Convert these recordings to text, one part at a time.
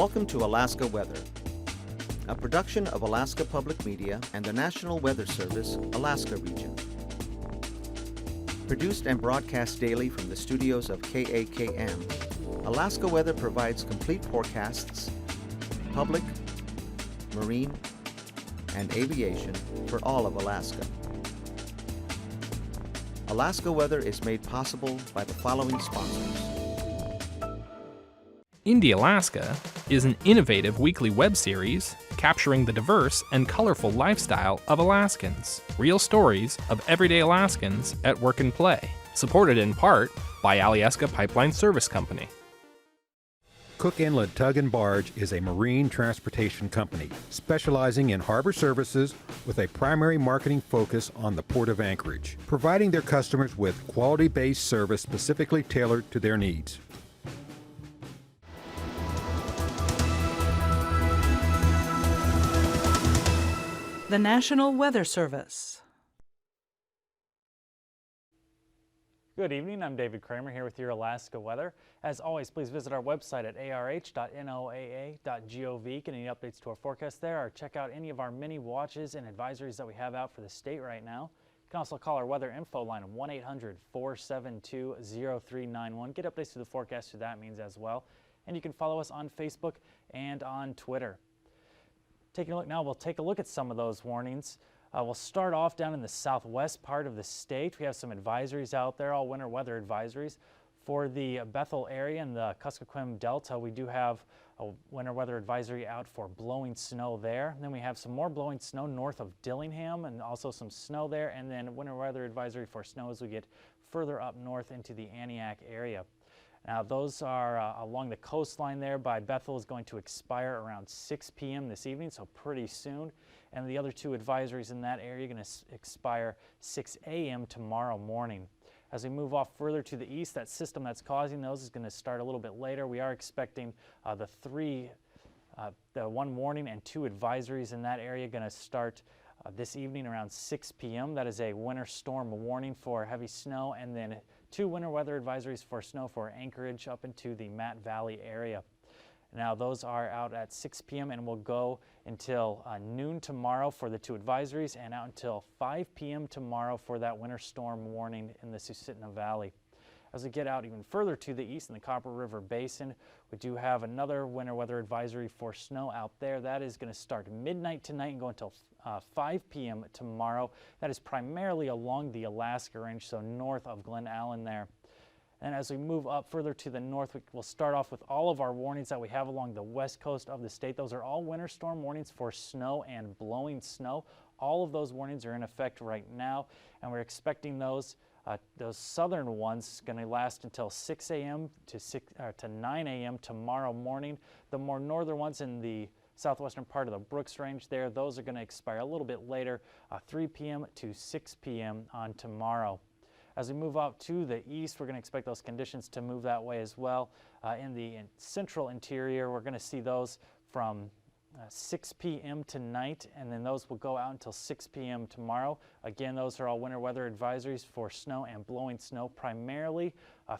Welcome to Alaska Weather, a production of Alaska Public Media and the National Weather Service, Alaska Region. Produced and broadcast daily from the studios of KAKM, Alaska Weather provides complete forecasts, public, marine, and aviation for all of Alaska. Alaska Weather is made possible by the following sponsors. Indie Alaska is an innovative weekly web series capturing the diverse and colorful lifestyle of Alaskans. Real stories of everyday Alaskans at work and play. Supported in part by Alyeska Pipeline Service Company. Cook Inlet Tug and Barge is a marine transportation company specializing in harbor services with a primary marketing focus on the Port of Anchorage, providing their customers with quality-based service specifically tailored to their needs. The National Weather Service. Good evening, I'm David Kramer here with your Alaska weather. As always, please visit our website at arh.noaa.gov. Get any updates to our forecast there, or check out any of our many watches and advisories that we have out for the state right now. You can also call our weather info line 1-800-472-0391. Get updates to the forecast through that means as well. And you can follow us on Facebook and on Twitter. Taking a look now, we'll take a look at some of those warnings. We'll start off down in the southwest part of the state. We have some advisories out there, all winter weather advisories. For the Bethel area and the Kuskokwim Delta, we do have a winter weather advisory out for blowing snow there. And then we have some more blowing snow north of Dillingham and also some snow there. And then winter weather advisory for snow as we get further up north into the Aniak area. Now those are along the coastline there by Bethel is going to expire around 6 p.m. this evening, so pretty soon. And the other two advisories in that area are going to expire 6 a.m. tomorrow morning. As we move off further to the east, that system that's causing those is going to start a little bit later. We are expecting the one warning and two advisories in that area going to start this evening around 6 p.m. That is a winter storm warning for heavy snow, and then two winter weather advisories for snow for Anchorage up into the Matt Valley area. Now those are out at 6 p.m. and will go until noon tomorrow for the two advisories and out until 5 p.m. tomorrow for that winter storm warning in the Susitna Valley. As we get out even further to the east in the Copper River Basin, we do have another winter weather advisory for snow out there. That is going to start midnight tonight and go until 5 p.m. tomorrow. That is primarily along the Alaska Range, so north of Glen Allen there. And as we move up further to the north, we'll start off with all of our warnings that we have along the west coast of the state. Those are all winter storm warnings for snow and blowing snow. All of those warnings are in effect right now, and we're expecting those southern ones going to last until 6 a.m. to 9 a.m. tomorrow morning. The more northern ones in the southwestern part of the Brooks Range there, those are going to expire a little bit later, 3 p.m. to 6 p.m. on tomorrow. As we move out to the east, we're going to expect those conditions to move that way as well. In the central interior, we're going to see those from 6 p.m. tonight, and then those will go out until 6 p.m. tomorrow. Again, those are all winter weather advisories for snow and blowing snow, primarily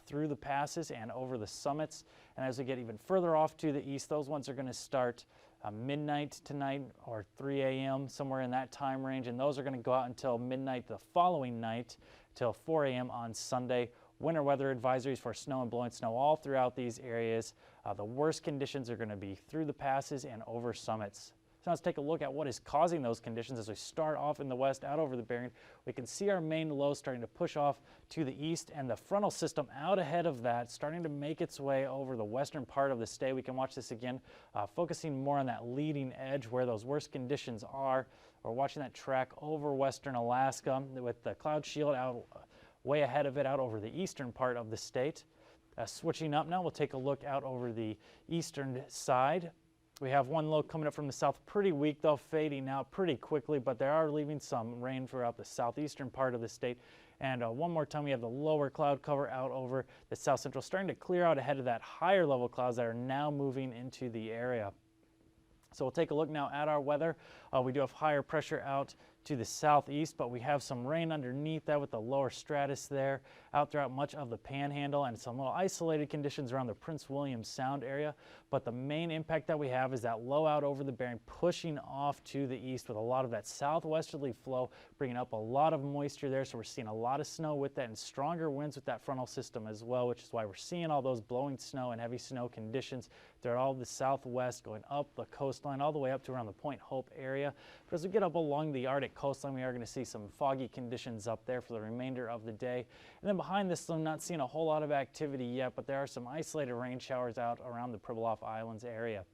through the passes and over the summits. And as we get even further off to the east, those ones are going to start midnight tonight or 3 a.m., somewhere in that time range, and those are going to go out until midnight the following night till 4 a.m. on Sunday. Winter weather advisories for snow and blowing snow all throughout these areas. The worst conditions are going to be through the passes and over summits. So let's take a look at what is causing those conditions. As we start off in the west out over the Bering, we can see our main low starting to push off to the east, and the frontal system out ahead of that starting to make its way over the western part of the state. We can watch this again, focusing more on that leading edge where those worst conditions are. We're watching that track over western Alaska with the cloud shield out way ahead of it out over the eastern part of the state. Switching up now, we'll take a look out over the eastern side. We have one low coming up from the south, pretty weak though, fading out pretty quickly, but they are leaving some rain throughout the southeastern part of the state. And one more time, we have the lower cloud cover out over the south central, starting to clear out ahead of that higher level clouds that are now moving into the area. So we'll take a look now at our weather. We do have higher pressure out to the southeast, but we have some rain underneath that with the lower stratus there out throughout much of the Panhandle, and some little isolated conditions around the Prince William Sound area. But the main impact that we have is that low out over the Bering pushing off to the east with a lot of that southwesterly flow, bringing up a lot of moisture there. So we're seeing a lot of snow with that and stronger winds with that frontal system as well, which is why we're seeing all those blowing snow and heavy snow conditions throughout all the southwest, going up the coastline all the way up to around the Point Hope area. But as we get up along the Arctic coastline, we are going to see some foggy conditions up there for the remainder of the day. And then behind this, I'm not seeing a whole lot of activity yet, but there are some isolated rain showers out around the Pribilof Islands area.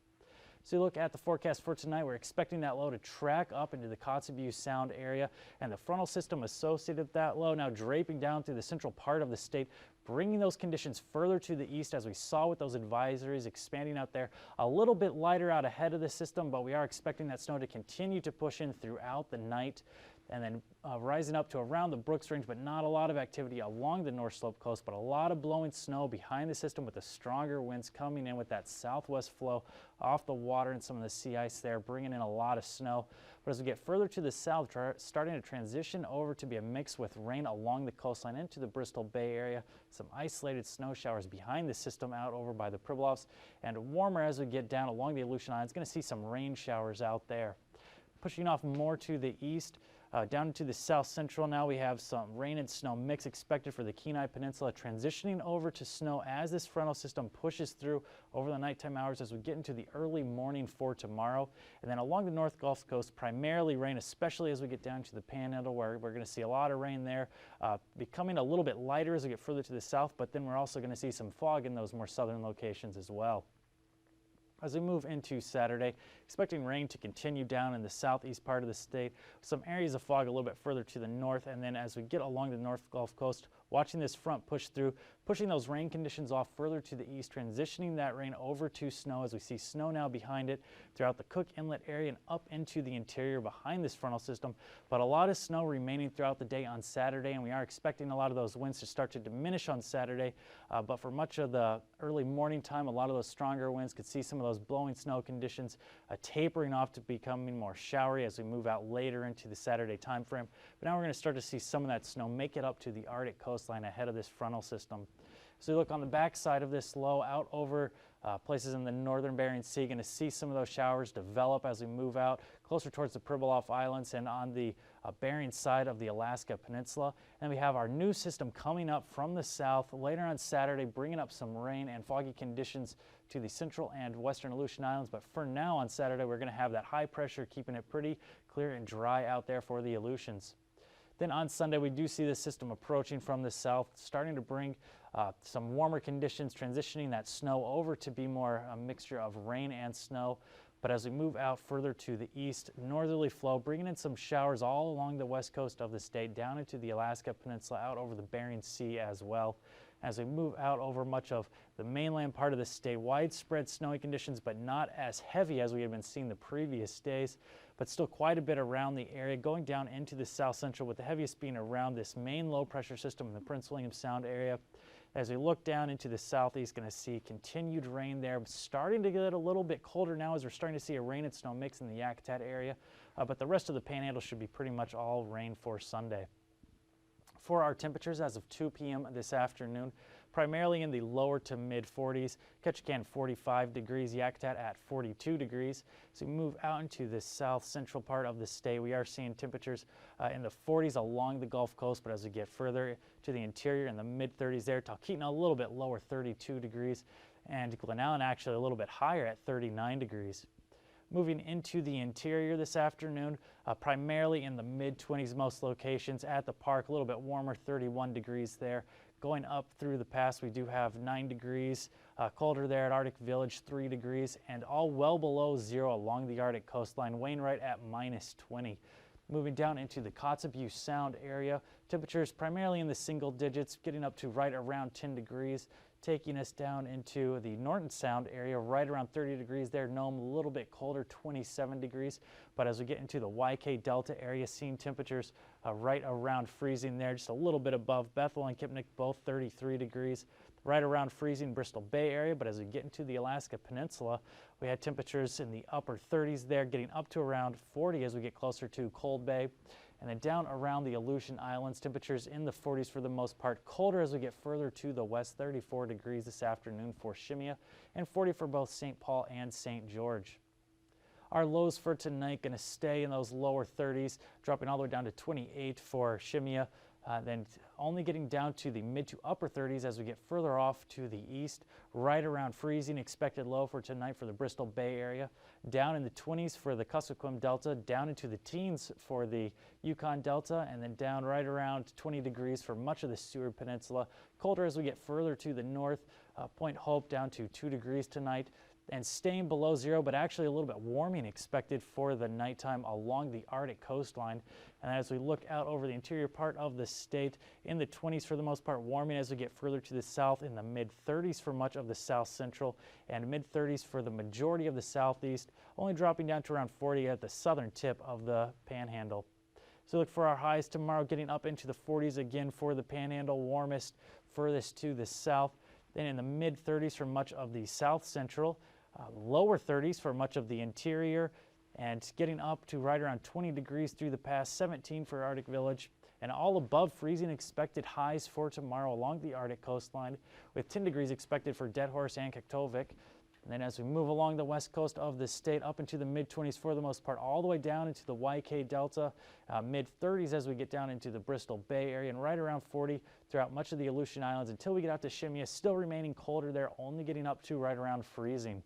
So you look at the forecast for tonight, we're expecting that low to track up into the Kotzebue Sound area, and the frontal system associated with that low now draping down through the central part of the state, bringing those conditions further to the east, as we saw with those advisories expanding out there. A little bit lighter out ahead of the system, but we are expecting that snow to continue to push in throughout the night, and then rising up to around the Brooks Range, but not a lot of activity along the North Slope coast, but a lot of blowing snow behind the system with the stronger winds coming in with that southwest flow off the water and some of the sea ice there, bringing in a lot of snow. But as we get further to the south, starting to transition over to be a mix with rain along the coastline into the Bristol Bay area, some isolated snow showers behind the system out over by the Pribilofs, and warmer as we get down along the Aleutian Islands. Going to see some rain showers out there. Pushing off more to the east, down to the south central now, we have some rain and snow mix expected for the Kenai Peninsula, transitioning over to snow as this frontal system pushes through over the nighttime hours as we get into the early morning for tomorrow. And then along the North Gulf Coast, primarily rain, especially as we get down to the Panhandle, where we're going to see a lot of rain there, becoming a little bit lighter as we get further to the south, but then we're also going to see some fog in those more southern locations as well. As we move into Saturday, expecting rain to continue down in the southeast part of the state, some areas of fog a little bit further to the north, and then as we get along the North Gulf Coast, watching this front push through, pushing those rain conditions off further to the east, transitioning that rain over to snow as we see snow now behind it throughout the Cook Inlet area and up into the interior behind this frontal system. But a lot of snow remaining throughout the day on Saturday, and we are expecting a lot of those winds to start to diminish on Saturday. But for much of the early morning time, a lot of those stronger winds could see some of those blowing snow conditions tapering off to becoming more showery as we move out later into the Saturday time frame. But now we're going to start to see some of that snow make it up to the Arctic coastline ahead of this frontal system. So you look on the back side of this low out over places in the northern Bering Sea, going to see some of those showers develop as we move out closer towards the Pribilof Islands and on the Bering side of the Alaska Peninsula. And we have our new system coming up from the south later on Saturday, bringing up some rain and foggy conditions to the central and western Aleutian Islands. But for now on Saturday, we're going to have that high pressure keeping it pretty clear and dry out there for the Aleutians. Then on Sunday, we do see this system approaching from the south, starting to bring some warmer conditions, transitioning that snow over to be more a mixture of rain and snow. But as we move out further to the east, northerly flow, bringing in some showers all along the west coast of the state, down into the Alaska Peninsula, out over the Bering Sea as well. As we move out over much of the mainland part of the state, widespread snowy conditions, but not as heavy as we had been seeing the previous days, but still quite a bit around the area, going down into the south central, with the heaviest being around this main low pressure system in the Prince William Sound area. As we look down into the southeast, going to see continued rain there, starting to get a little bit colder now as we're starting to see a rain and snow mix in the Yakutat area, but the rest of the Panhandle should be pretty much all rain for Sunday. For our temperatures as of 2 p.m. this afternoon, primarily in the lower to mid 40s, Ketchikan 45 degrees, Yakutat at 42 degrees. So we move out into the south central part of the state, we are seeing temperatures in the 40s along the Gulf Coast, but as we get further to the interior, in the mid 30s there, Talkeetna a little bit lower, 32 degrees, and Glen Allen actually a little bit higher at 39 degrees. Moving into the interior this afternoon, primarily in the mid-20s most locations. At the park, a little bit warmer, 31 degrees there. Going up through the pass, we do have 9 degrees. Colder there at Arctic Village, 3 degrees, and all well below zero along the Arctic coastline. Wainwright at -20. Moving down into the Kotzebue Sound area, temperatures primarily in the single digits, getting up to right around 10 degrees. Taking us down into the Norton Sound area, right around 30 degrees there. Nome a little bit colder, 27 degrees. But as we get into the YK Delta area, seeing temperatures right around freezing there, just a little bit above. Bethel and Kipnik both 33 degrees. right around freezing Bristol Bay area, but as we get into the Alaska Peninsula, we had temperatures in the upper 30s there, getting up to around 40 as we get closer to Cold Bay. And then down around the Aleutian Islands, temperatures in the 40s for the most part, colder as we get further to the west, 34 degrees this afternoon for Shemya, and 40 for both St. Paul and St. George. Our lows for tonight going to stay in those lower 30s, dropping all the way down to 28 for Shemya, then only getting down to the mid to upper 30s as we get further off to the east, right around freezing. Expected low for tonight for the Bristol Bay area, down in the 20s for the Kuskokwim Delta, down into the teens for the Yukon Delta, and then down right around 20 degrees for much of the Seward Peninsula. Colder as we get further to the north, Point Hope down to 2 degrees tonight, and staying below zero, but actually a little bit warming expected for the nighttime along the Arctic coastline. And as we look out over the interior part of the state, in the 20s for the most part, warming as we get further to the south, in the mid-30s for much of the south central, and mid-30s for the majority of the southeast, only dropping down to around 40 at the southern tip of the Panhandle. So look for our highs tomorrow, getting up into the 40s again for the Panhandle, warmest furthest to the south. Then in the mid-30s for much of the south central, lower 30s for much of the interior, and getting up to right around 20 degrees through the pass, 17 for Arctic Village, and all above freezing expected highs for tomorrow along the Arctic coastline, with 10 degrees expected for Dead Horse and Kaktovik. And then as we move along the west coast of the state, up into the mid-20s for the most part, all the way down into the YK Delta, mid-30s as we get down into the Bristol Bay area, and right around 40 throughout much of the Aleutian Islands until we get out to Shemya, still remaining colder there, only getting up to right around freezing.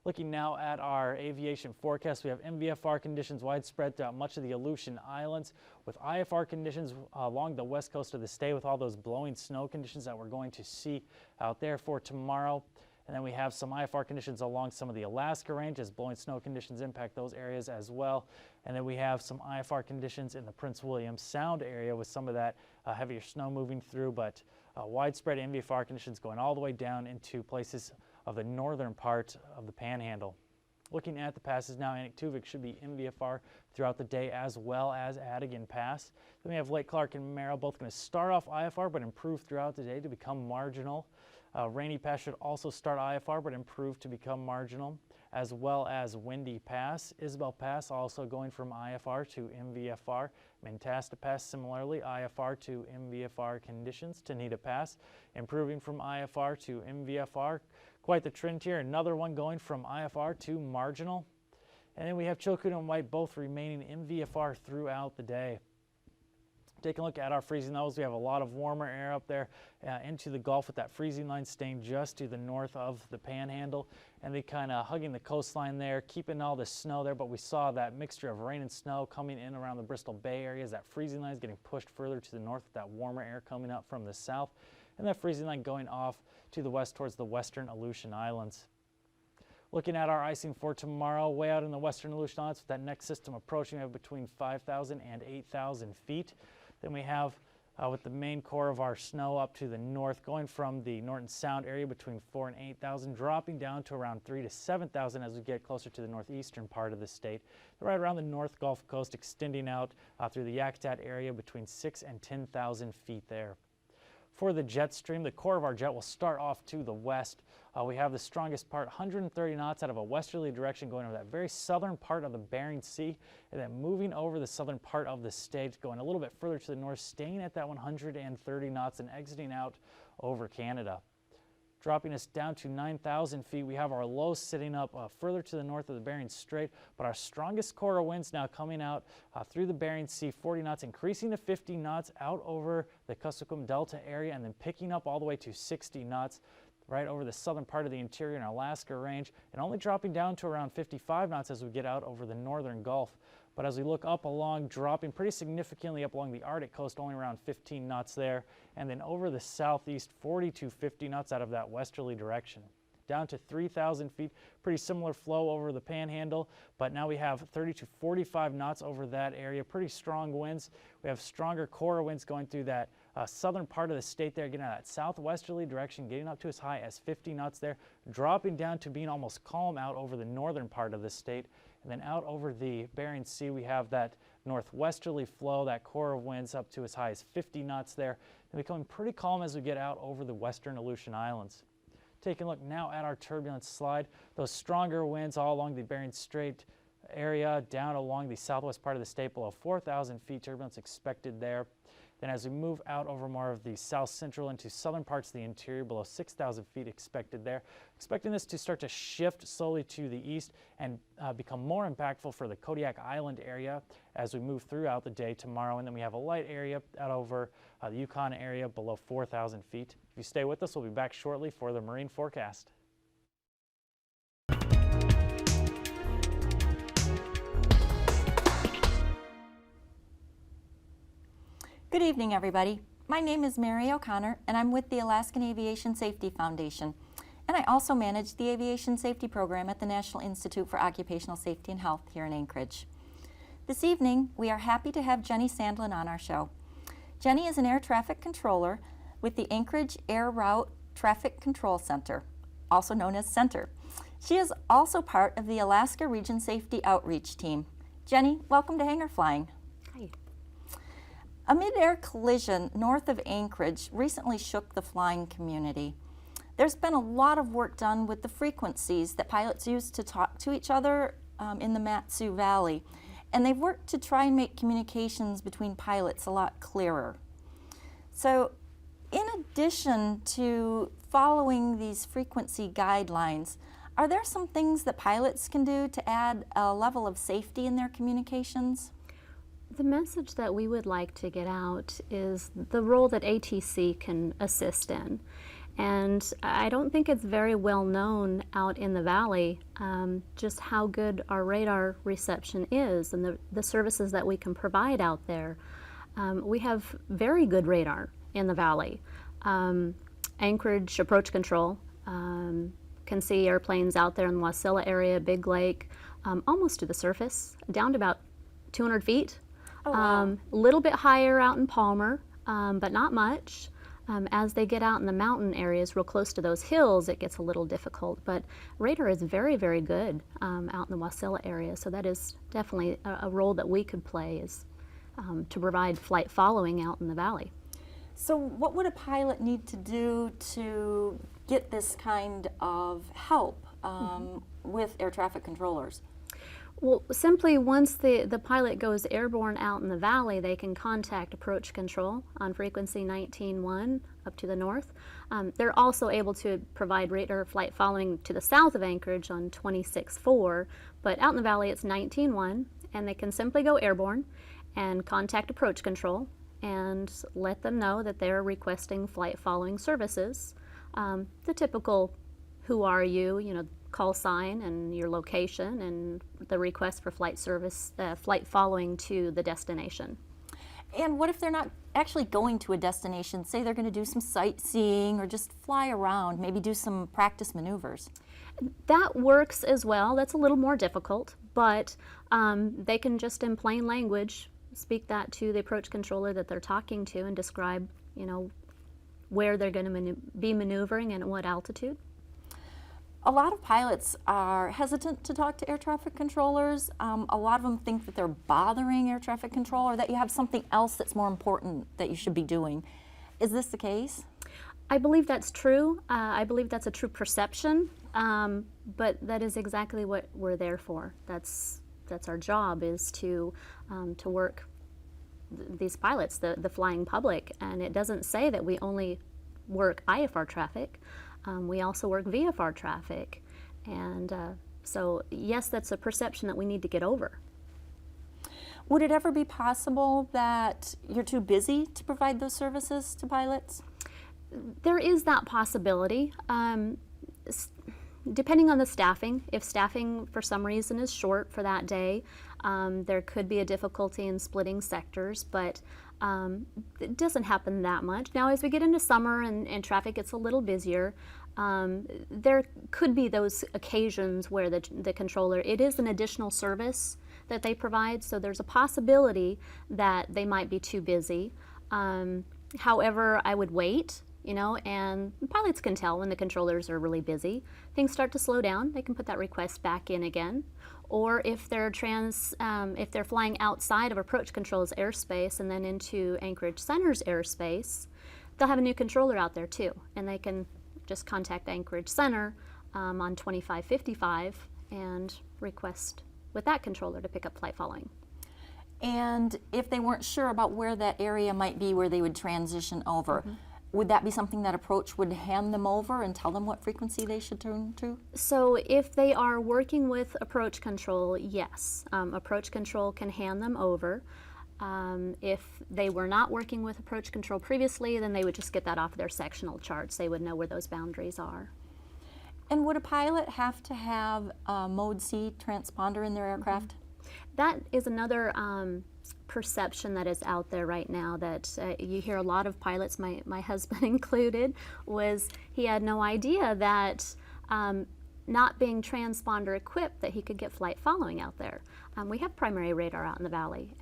Looking now at our aviation forecast, we have MVFR conditions widespread throughout much of the Aleutian Islands, with IFR conditions along the west coast of the state with all those blowing snow conditions that we're going to see out there for tomorrow. And then we have some IFR conditions along some of the Alaska range as blowing snow conditions impact those areas as well. And then we have some IFR conditions in the Prince William Sound area with some of that heavier snow moving through, but widespread MVFR conditions going all the way down into places of the northern part of the Panhandle. Looking at the passes now, AKwx should be MVFR throughout the day as well as Adigan Pass. Then we have Lake Clark and Merrill both going to start off IFR but improve throughout the day to become marginal. Rainy Pass should also start IFR but improve to become marginal, as well as Windy Pass. Isabel Pass also going from IFR to MVFR. Mentasta Pass similarly IFR to MVFR conditions. Tanita Pass improving from IFR to MVFR. Quite the trend here. Another one going from IFR to marginal. And then we have Chilkoot and White both remaining MVFR throughout the day. Taking a look at our freezing levels, we have a lot of warmer air up there into the Gulf with that freezing line staying just to the north of the Panhandle, and they kind of hugging the coastline there, keeping all the snow there. But we saw that mixture of rain and snow coming in around the Bristol Bay area as that freezing line is getting pushed further to the north with that warmer air coming up from the south, and that freezing line going off to the west towards the western Aleutian Islands. Looking at our icing for tomorrow, way out in the western Aleutian Islands with that next system approaching, we have between 5,000 and 8,000 feet. Then we have with the main core of our snow up to the north, going from the Norton Sound area between 4,000 and 8,000, dropping down to around 3,000 to 7,000 as we get closer to the northeastern part of the state. Right around the North Gulf Coast, extending out through the Yakutat area between 6,000 and 10,000 feet there. For the jet stream, the core of our jet will start off to the west. We have the strongest part, 130 knots out of a westerly direction, going over that very southern part of the Bering Sea, and then moving over the southern part of the state, going a little bit further to the north, staying at that 130 knots and exiting out over Canada. Dropping us down to 9,000 feet, we have our low sitting up further to the north of the Bering Strait, but our strongest core of winds now coming out through the Bering Sea, 40 knots, increasing to 50 knots out over the Kuskokwim Delta area, and then picking up all the way to 60 knots right over the southern part of the interior and Alaska range, and only dropping down to around 55 knots as we get out over the northern Gulf. But as we look up along, dropping pretty significantly up along the Arctic coast, only around 15 knots there, and then over the southeast, 40 to 50 knots out of that westerly direction. Down to 3,000 feet, pretty similar flow over the Panhandle, but now we have 30 to 45 knots over that area, pretty strong winds. We have stronger core winds going through that southern part of the state there, getting out that southwesterly direction, getting up to as high as 50 knots there, dropping down to being almost calm out over the northern part of the state. And then out over the Bering Sea, we have that northwesterly flow, that core of winds up to as high as 50 knots there, and becoming pretty calm as we get out over the western Aleutian Islands. Taking a look now at our turbulence slide, those stronger winds all along the Bering Strait area, down along the southwest part of the state below 4,000 feet, turbulence expected there. Then as we move out over more of the south central into southern parts of the interior, below 6,000 feet expected there. Expecting this to start to shift slowly to the east and become more impactful for the Kodiak Island area as we move throughout the day tomorrow. And then we have a light area out over the Yukon area below 4,000 feet. If you stay with us, we'll be back shortly for the marine forecast. Good evening, everybody. My name is Mary O'Connor, and I'm with the Alaskan Aviation Safety Foundation. And I also manage the Aviation Safety Program at the National Institute for Occupational Safety and Health here in Anchorage. This evening, we are happy to have Jenny Sandlin on our show. Jenny is an air traffic controller with the Anchorage Air Route Traffic Control Center, also known as CENTER. She is also part of the Alaska Region Safety Outreach Team. Jenny, welcome to Hangar Flying. Hi. A mid-air collision north of Anchorage recently shook the flying community. There's been a lot of work done with the frequencies that pilots use to talk to each other in the Mat-Su Valley, and they've worked to try and make communications between pilots a lot clearer. So, in addition to following these frequency guidelines, are there some things that pilots can do to add a level of safety in their communications? The message that we would like to get out is the role that ATC can assist in. And I don't think it's very well known out in the valley just how good our radar reception is and the services that we can provide out there. We have very good radar in the valley. Anchorage Approach Control can see airplanes out there in the Wasilla area, Big Lake, almost to the surface, down to about 200 feet. Oh, wow. A little bit higher out in Palmer, but not much. As they get out in the mountain areas real close to those hills, it gets a little difficult, but radar is very, very good out in the Wasilla area, so that is definitely a role that we could play is to provide flight following out in the valley. So what would a pilot need to do to get this kind of help with air traffic controllers? Well, simply once the pilot goes airborne out in the valley, they can contact approach control on frequency 19.1 up to the north. They're also able to provide radar flight following to the south of Anchorage on 26.4, but out in the valley it's 19.1, and they can simply go airborne and contact approach control and let them know that they're requesting flight following services. The typical, who are you, call sign and your location and the request for flight service, flight following to the destination. And what if they're not actually going to a destination? Say they're going to do some sightseeing or just fly around, maybe do some practice maneuvers. That works as well. That's a little more difficult, but they can just in plain language speak that to the approach controller that they're talking to and describe, where they're going to be maneuvering and at what altitude. A lot of pilots are hesitant to talk to air traffic controllers. A lot of them think that they're bothering air traffic control or that you have something else that's more important that you should be doing. Is this the case? I believe that's true. I believe that's a true perception, but that is exactly what we're there for. That's our job, is to work these pilots, the flying public, and it doesn't say that we only work IFR traffic. We also work VFR traffic, and so yes, that's a perception that we need to get over. Would it ever be possible that you're too busy to provide those services to pilots? There is that possibility, depending on the staffing. If staffing for some reason is short for that day, there could be a difficulty in splitting sectors, but it doesn't happen that much. Now, as we get into summer and traffic gets a little busier, there could be those occasions where the controller, it is an additional service that they provide, so there's a possibility that they might be too busy. However, I would wait, and pilots can tell when the controllers are really busy. Things start to slow down, they can put that request back in again. or if they're if they're flying outside of approach control's airspace and then into Anchorage Center's airspace, they'll have a new controller out there too, and they can just contact Anchorage Center on 2555 and request with that controller to pick up flight following. And if they weren't sure about where that area might be where they would transition over, would that be something that approach would hand them over and tell them what frequency they should turn to? So if they are working with approach control, yes. Approach control can hand them over. If they were not working with approach control previously, then they would just get that off their sectional charts. They would know where those boundaries are. And would a pilot have to have a Mode C transponder in their aircraft? That is another perception that is out there right now that you hear a lot of pilots, my husband included, was he had no idea that not being transponder equipped that he could get flight following out there. We have primary radar out in the valley.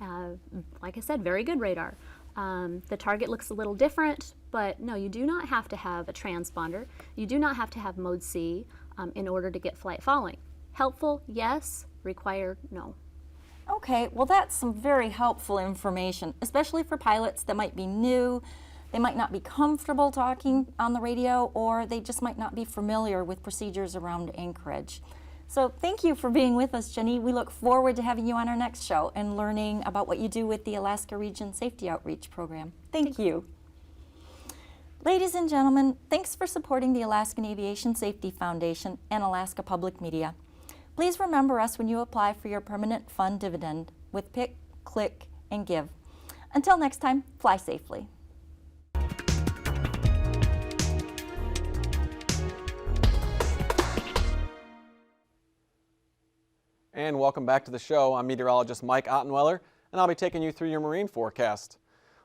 Like I said, very good radar. The target looks a little different, but no, you do not have to have a transponder. You do not have to have Mode C in order to get flight following. Helpful, yes. Required, no. Okay, well that's some very helpful information, especially for pilots that might be new, they might not be comfortable talking on the radio, or they just might not be familiar with procedures around Anchorage. So thank you for being with us, Jenny. We look forward to having you on our next show and learning about what you do with the Alaska Region Safety Outreach Program. Thank you. Ladies and gentlemen, thanks for supporting the Alaskan Aviation Safety Foundation and Alaska Public Media. Please remember us when you apply for your permanent fund dividend with Pick, Click, and Give. Until next time, fly safely. And welcome back to the show. I'm meteorologist Mike Ottenweller, and I'll be taking you through your marine forecast.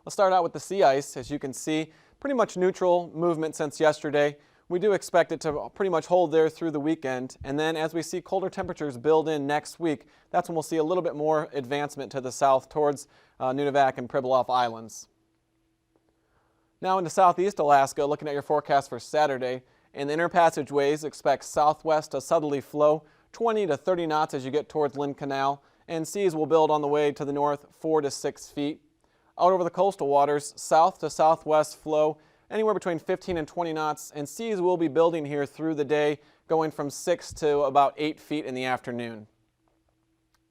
Let's start out with the sea ice. As you can see, pretty much neutral movement since yesterday. We do expect it to pretty much hold there through the weekend, and then as we see colder temperatures build in next week, that's when we'll see a little bit more advancement to the south towards Nunivak and Pribilof Islands. Now into southeast Alaska, looking at your forecast for Saturday. In the inner passageways, expect southwest to southerly flow 20 to 30 knots as you get towards Lynn Canal, and seas will build on the way to the north 4 to 6 feet. Out over the coastal waters, south to southwest flow anywhere between 15 and 20 knots, and seas will be building here through the day, going from 6 to about 8 feet in the afternoon.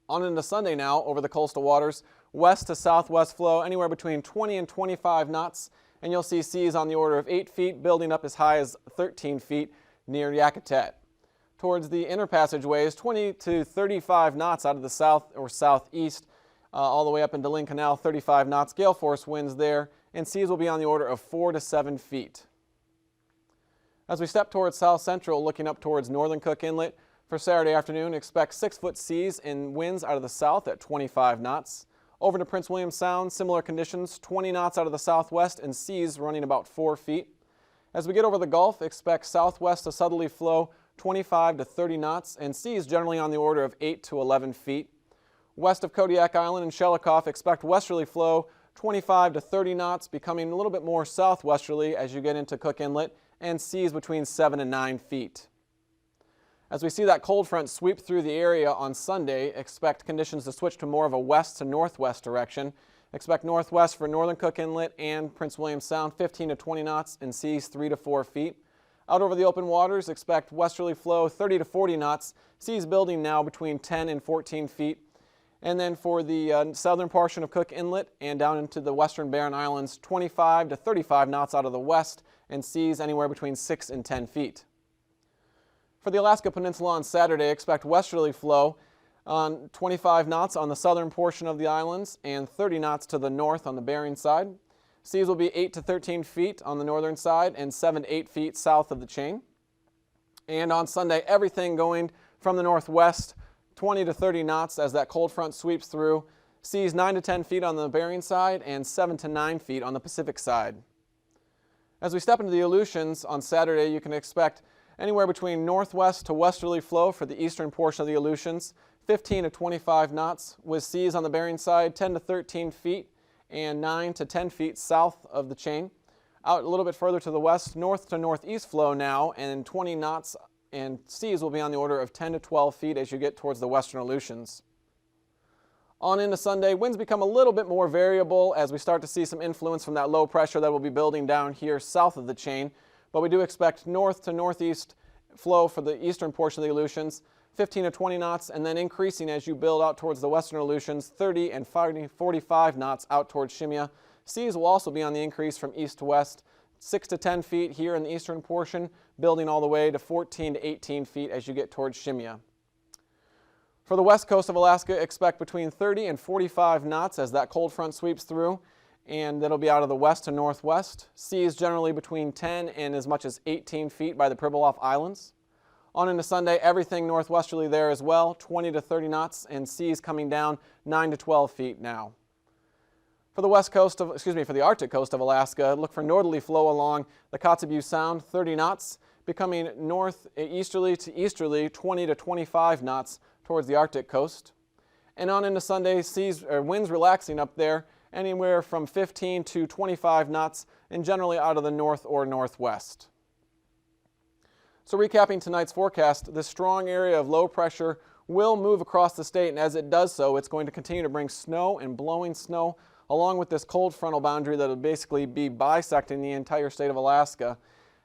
On into Sunday now, over the coastal waters, west to southwest flow anywhere between 20 and 25 knots, and you'll see seas on the order of 8 feet, building up as high as 13 feet near Yakutat. Towards the inner passageways, 20 to 35 knots out of the south or southeast, all the way up into Lynn Canal, 35 knots, gale force winds there, and seas will be on the order of 4 to 7 feet. As we step towards south central, looking up towards northern Cook Inlet, for Saturday afternoon, expect 6-foot seas and winds out of the south at 25 knots. Over to Prince William Sound, similar conditions, 20 knots out of the southwest and seas running about 4 feet. As we get over the Gulf, expect southwest to southerly flow 25 to 30 knots and seas generally on the order of 8 to 11 feet. West of Kodiak Island and Shelikof, expect westerly flow 25 to 30 knots, becoming a little bit more southwesterly as you get into Cook Inlet, and seas between 7 and 9 feet. As we see that cold front sweep through the area on Sunday, expect conditions to switch to more of a west to northwest direction. Expect northwest for northern Cook Inlet and Prince William Sound, 15 to 20 knots, and seas 3 to 4 feet. Out over the open waters, expect westerly flow 30 to 40 knots, seas building now between 10 and 14 feet. And then for the southern portion of Cook Inlet and down into the western Barren Islands, 25 to 35 knots out of the west and seas anywhere between 6 and 10 feet. For the Alaska Peninsula on Saturday, expect westerly flow on 25 knots on the southern portion of the islands and 30 knots to the north on the Bering side. Seas will be 8 to 13 feet on the northern side and 7 to 8 feet south of the chain. And on Sunday, everything going from the northwest, 20 to 30 knots as that cold front sweeps through. Seas 9 to 10 feet on the Bering side and 7 to 9 feet on the Pacific side. As we step into the Aleutians on Saturday, you can expect anywhere between northwest to westerly flow for the eastern portion of the Aleutians, 15 to 25 knots, with seas on the Bering side 10 to 13 feet and 9 to 10 feet south of the chain. Out a little bit further to the west, north to northeast flow now and 20 knots and seas will be on the order of 10 to 12 feet as you get towards the western Aleutians. On into Sunday, winds become a little bit more variable as we start to see some influence from that low pressure that will be building down here south of the chain, but we do expect north to northeast flow for the eastern portion of the Aleutians, 15 to 20 knots, and then increasing as you build out towards the western Aleutians, 30 and 45 knots out towards Shimia. Seas will also be on the increase from east to west, 6 to 10 feet here in the eastern portion, building all the way to 14 to 18 feet as you get towards Shimia. For the west coast of Alaska, expect between 30 and 45 knots as that cold front sweeps through, and that'll be out of the west to northwest. Seas generally between 10 and as much as 18 feet by the Pribilof Islands. On into Sunday, everything northwesterly there as well, 20 to 30 knots, and seas coming down 9 to 12 feet now. For the for the Arctic coast of Alaska, look for northerly flow along the Kotzebue Sound, 30 knots, becoming northeasterly to easterly, 20 to 25 knots towards the Arctic coast. And on into Sunday, winds relaxing up there, anywhere from 15 to 25 knots, and generally out of the north or northwest. So recapping tonight's forecast, this strong area of low pressure will move across the state, and as it does so, it's going to continue to bring snow and blowing snow along with this cold frontal boundary that will basically be bisecting the entire state of Alaska.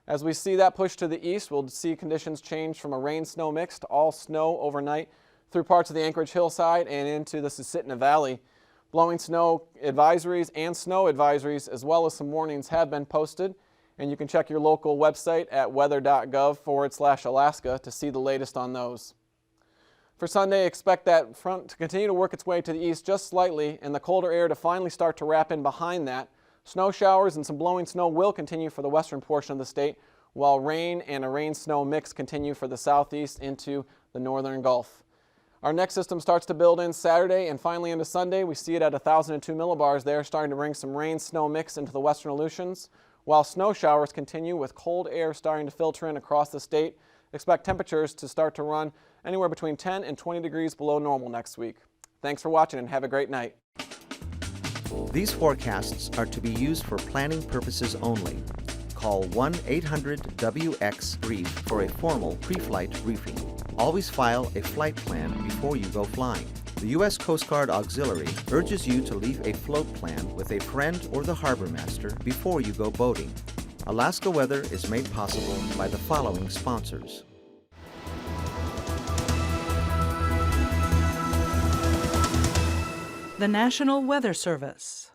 As we see that push to the east, we'll see conditions change from a rain-snow mix to all snow overnight through parts of the Anchorage hillside and into the Susitna Valley. Blowing snow advisories and snow advisories, as well as some warnings, have been posted, and you can check your local website at weather.gov/Alaska to see the latest on those. For Sunday, expect that front to continue to work its way to the east just slightly and the colder air to finally start to wrap in behind that. Snow showers and some blowing snow will continue for the western portion of the state, while rain and a rain-snow mix continue for the southeast into the northern Gulf. Our next system starts to build in Saturday and finally into Sunday. We see it at 1,002 millibars there, starting to bring some rain-snow mix into the western Aleutians, while snow showers continue with cold air starting to filter in across the state. Expect temperatures to start to run anywhere between 10 and 20 degrees below normal next week. Thanks for watching and have a great night. These forecasts are to be used for planning purposes only. Call 1-800-WX-BRIEF for a formal pre-flight briefing. Always file a flight plan before you go flying. The U.S. Coast Guard Auxiliary urges you to leave a float plan with a friend or the harbor master before you go boating. Alaska Weather is made possible by the following sponsors. The National Weather Service.